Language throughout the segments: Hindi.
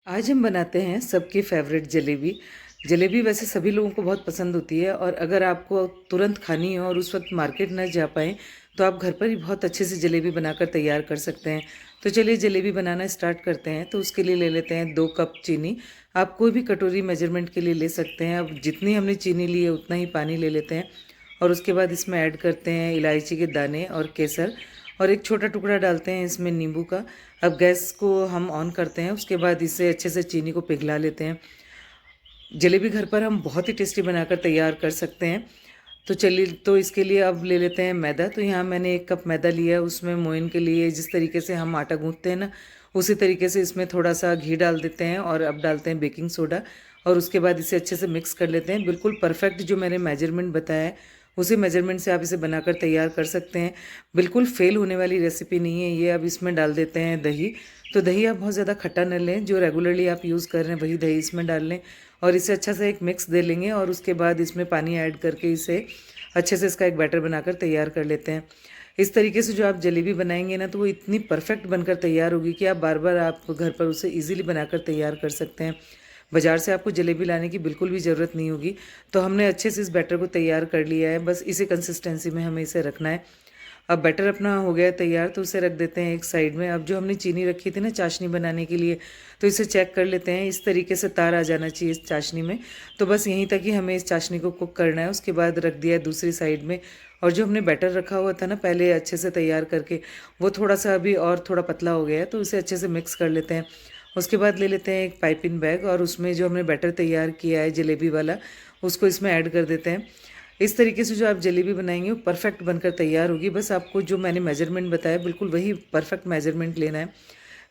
आज हम बनाते हैं सबकी फेवरेट जलेबी। जलेबी वैसे सभी लोगों को बहुत पसंद होती है और अगर आपको तुरंत खानी हो और उस वक्त मार्केट न जा पाएँ तो आप घर पर ही बहुत अच्छे से जलेबी बनाकर तैयार कर सकते हैं। तो चलिए जलेबी बनाना स्टार्ट करते हैं। तो उसके लिए ले लेते हैं 2 कप चीनी। आप कोई भी कटोरी मेजरमेंट के लिए ले सकते हैं। अब जितनी हमने चीनी ली है उतना ही पानी ले लेते हैं और उसके बाद इसमें ऐड करते हैं इलायची के दाने और केसर और एक छोटा टुकड़ा डालते हैं इसमें नींबू का। अब गैस को हम ऑन करते हैं, उसके बाद इसे अच्छे से चीनी को पिघला लेते हैं। जलेबी घर पर हम बहुत ही टेस्टी बनाकर तैयार कर सकते हैं। तो चलिए, तो इसके लिए अब ले लेते हैं मैदा। तो यहाँ मैंने 1 कप मैदा लिया है, उसमें मोइन के लिए जिस तरीके से हम आटा गूँथते हैं ना, उसी तरीके से इसमें थोड़ा-सा घी डाल देते हैं और अब डालते हैं बेकिंग सोडा और उसके बाद इसे अच्छे से मिक्स कर लेते हैं। बिल्कुल परफेक्ट जो मैंने मेजरमेंट बताया है, उसी मेजरमेंट से आप इसे बनाकर तैयार कर सकते हैं। बिल्कुल फ़ेल होने वाली रेसिपी नहीं है ये। अब इसमें डाल देते हैं दही। तो दही आप बहुत ज़्यादा खट्टा न लें, जो रेगुलरली आप यूज़ कर रहे हैं वही दही इसमें डाल लें और इसे अच्छा सा एक मिक्स दे लेंगे और उसके बाद इसमें पानी ऐड करके इसे अच्छे से इसका एक बैटर बनाकर तैयार कर लेते हैं। इस तरीके से जो आप जलेबी बनाएँगे ना, तो वो इतनी परफेक्ट बनकर तैयार होगी कि आप बार-बार आप घर पर उसे ईज़िली बनाकर तैयार कर सकते हैं। बाज़ार से आपको जलेबी लाने की बिल्कुल भी ज़रूरत नहीं होगी। तो हमने अच्छे से इस बैटर को तैयार कर लिया है, बस इसी कंसिस्टेंसी में हमें इसे रखना है। अब बैटर अपना हो गया है तैयार, तो उसे रख देते हैं एक साइड में। अब जो हमने चीनी रखी थी ना चाशनी बनाने के लिए, तो इसे चेक कर लेते हैं। इस तरीके से तार आ जाना चाहिए इस चाशनी में। तो बस यहीं तक ही हमें इस चाशनी को कुक करना है। उसके बाद रख दिया है दूसरी साइड में और जो हमने बैटर रखा हुआ था ना पहले अच्छे से तैयार करके, वो थोड़ा-सा अभी और थोड़ा पतला हो गया है, तो उसे अच्छे से मिक्स कर लेते हैं। उसके बाद ले लेते हैं एक पाइपिंग बैग और उसमें जो हमने बैटर तैयार किया है जलेबी वाला, उसको इसमें ऐड कर देते हैं। इस तरीके से जो आप जलेबी बनाएँगे वो परफेक्ट बनकर तैयार होगी। बस आपको जो मैंने मेजरमेंट बताया बिल्कुल वही परफेक्ट मेजरमेंट लेना है।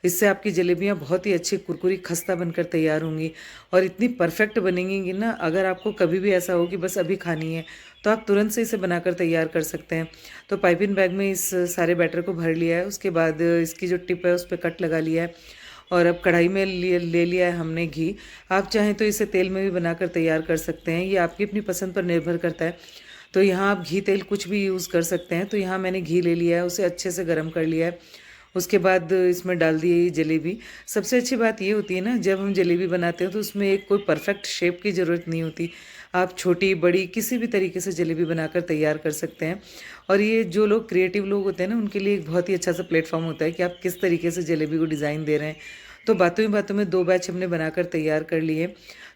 इससे आपकी जलेबियाँ बहुत ही अच्छी कुरकुरी खस्ता बनकर तैयार होंगी और इतनी परफेक्ट बनेंगी ना, अगर आपको कभी भी ऐसा हो कि बस अभी खानी है, तो आप तुरंत से इसे बनाकर तैयार कर सकते हैं। तो पाइपिंग बैग में इस सारे बैटर को भर लिया है, उसके बाद इसकी जो टिप है उस पे कट लगा लिया है और अब कढ़ाई में ले लिया है हमने घी। आप चाहें तो इसे तेल में भी बनाकर तैयार कर सकते हैं, ये आपकी अपनी पसंद पर निर्भर करता है। तो यहाँ आप घी तेल कुछ भी यूज़ कर सकते हैं। तो यहाँ मैंने घी ले लिया है, उसे अच्छे से गरम कर लिया है। उसके बाद इसमें डाल दी ये जलेबी। सबसे अच्छी बात ये होती है ना, जब हम जलेबी बनाते हैं तो उसमें एक कोई परफेक्ट शेप की ज़रूरत नहीं होती। आप छोटी, बड़ी किसी भी तरीके से जलेबी बनाकर तैयार कर सकते हैं और ये जो लोग क्रिएटिव लोग होते हैं ना, उनके लिए एक बहुत ही अच्छा-सा प्लेटफ़ॉर्म होता है कि आप किस तरीके से जलेबी को डिज़ाइन दे रहे हैं। तो बातों ही बातों में 2 बैच हमने बनाकर तैयार कर लिए।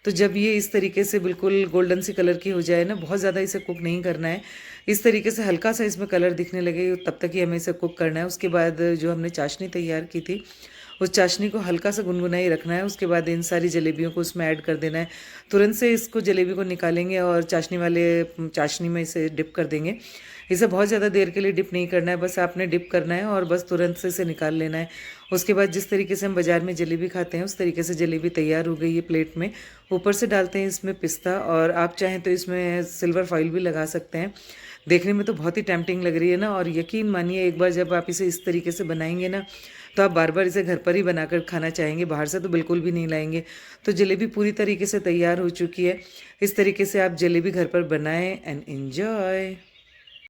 तो जब ये इस तरीके से बिल्कुल गोल्डन सी कलर की हो जाए ना, बहुत ज़्यादा इसे कुक नहीं करना है। इस तरीके से हल्का-सा इसमें कलर दिखने लगे तब तक ही हमें इसे कुक करना है। उसके बाद जो हमने चाशनी तैयार की थी, उस चाशनी को हल्का-सा गुनगुना ही रखना है। उसके बाद इन सारी जलेबियों को उसमें ऐड कर देना है। तुरंत से इसको जलेबी को निकालेंगे और चाशनी में इसे डिप कर देंगे। इसे बहुत ज़्यादा देर के लिए डिप नहीं करना है, बस आपने डिप करना है और बस तुरंत से इसे निकाल लेना है। उसके बाद जिस तरीके से हम बाज़ार में जलेबी खाते हैं, उस तरीके से जलेबी तैयार हो गई है प्लेट में। ऊपर से डालते हैं इसमें पिस्ता और आप चाहें तो इसमें सिल्वर फॉइल भी लगा सकते हैं। देखने में तो बहुत ही टेम्प्टिंग लग रही है ना, और यकीन मानिए एक बार जब आप इसे इस तरीके से बनाएँगे ना, तो आप बार-बार इसे घर पर ही बनाकर खाना चाहेंगे, बाहर से तो बिल्कुल भी नहीं लाएँगे। तो जलेबी पूरी तरीके से तैयार हो चुकी है। इस तरीके से आप जलेबी घर पर बनाएँ एंड एन्जॉय।